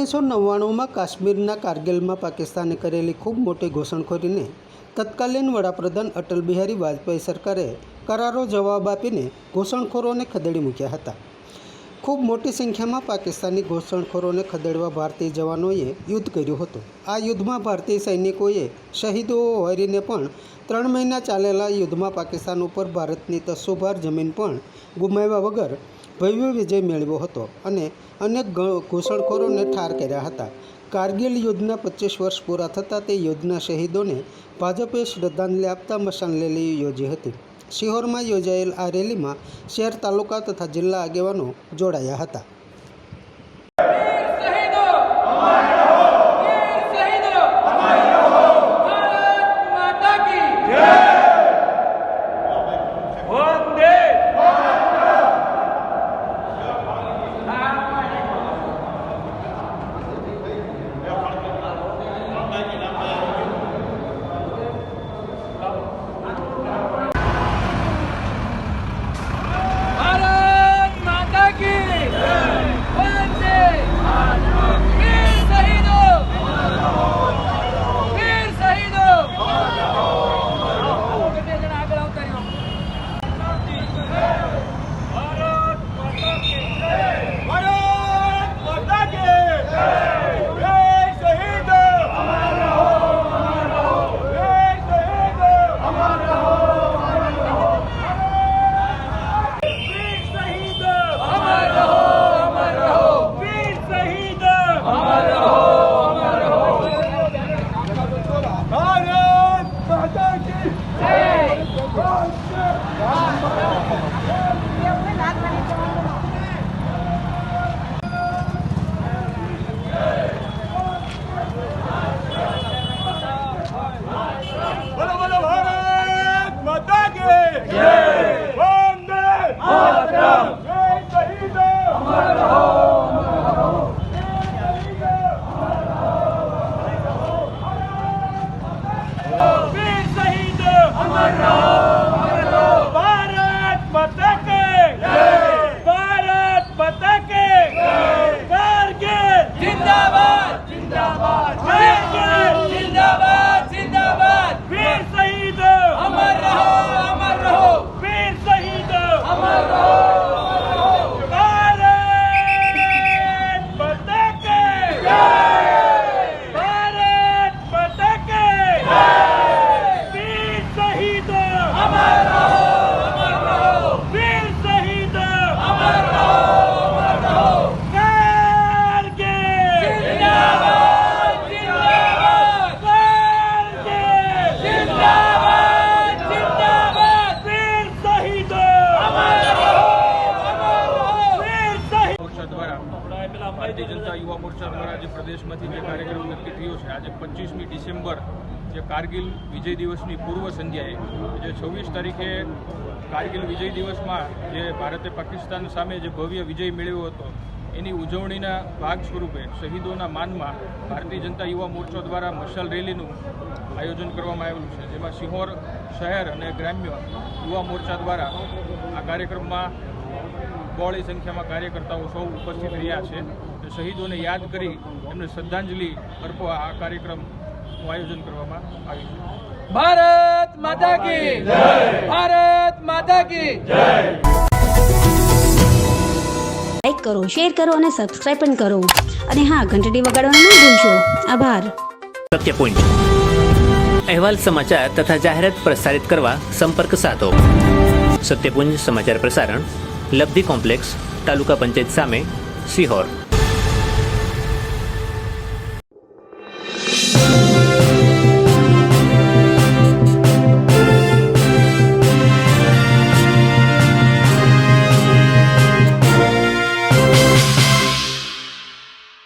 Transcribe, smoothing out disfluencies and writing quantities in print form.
1999 કાશ્મીરના કારગિલમાં પાકિસ્તાને કરેલી ખૂબ મોટી ઘૂસણખોરીને તત્કાલીન વડાપ્રધાન અટલ બિહારી વાજપેયી સરકારે કરારો જવાબ આપીને ઘૂસણખોરોને ખદેડી મૂક્યા હતા। ખૂબ મોટી સંખ્યામાં પાકિસ્તાની ઘૂસણખોરોને ખદેડવા ભારતીય જવાનોએ યુદ્ધ કર્યું હતું। આ યુદ્ધમાં ભારતીય સૈનિકોએ શહીદો વહોરીને પણ 3 મહિના ચાલેલા યુદ્ધમાં પાકિસ્તાન ઉપર ભારતની તસોભાર જમીન પણ ગુમાવ્યા વગર ભવ્ય વિજય મેળવ્યો હતો અને અનેક ઘૂસણખોરોને ઠાર કર્યા હતા। કારગિલ યુદ્ધના 25 વર્ષ પૂરા થતાં તે યુદ્ધના શહીદોને ભાજપે શ્રદ્ધાંજલિ આપતા મશાન રેલી યોજી હતી। શિહોરમાં યોજાયેલ આ રેલીમાં શહેર, તાલુકા તથા જિલ્લા આગેવાનો જોડાયા હતા। भारतीय जनता युवा मोर्चा द्वारा जो प्रदेश में कार्यक्रम नक्की थयो छे आज 25मी डिसेम्बर जो कारगिल विजय दिवस की पूर्व संध्याए जो 26 तारीखे कारगिल विजय दिवस में जो भारते पाकिस्तान सामे जो भव्य विजय मेळव्यो हतो एनी उजवणीना भाग स्वरूपे शहीदों मान में भारतीय जनता युवा मोर्चा द्वारा मशाल रेलीનું आयोजन કરવામાં આવેલું છે જેમાં સિહોર શહેર અને ગ્રામ્ય યુવા મોરચા દ્વારા આ કાર્યક્રમમાં બહોળી સંખ્યામાં કાર્યકર્તાઓ સૌ ઉપસ્થિત રહ્યા છે। શહીદોને યાદ કરી એમને શ્રદ્ધાંજલિ અર્પવા આ કાર્યક્રમનું આયોજન કરવામાં આવ્યું છે। ભારત માતા કી જય, ભારત માતા કી જય। લાઈક કરો, શેર કરો અને સબસ્ક્રાઇબ પણ કરો અને હા, ઘંટડી વગાડવાનું ન ભૂલશો। આભાર। सत्य पॉइंट अहवाल समाचार तथा जाहिरात प्रसारित करवा संपर्क साधो। सत्यपुंज समाचार प्रसारण लब्धी कॉम्प्लेक्स तालुका पंचायत सामे सिहोर।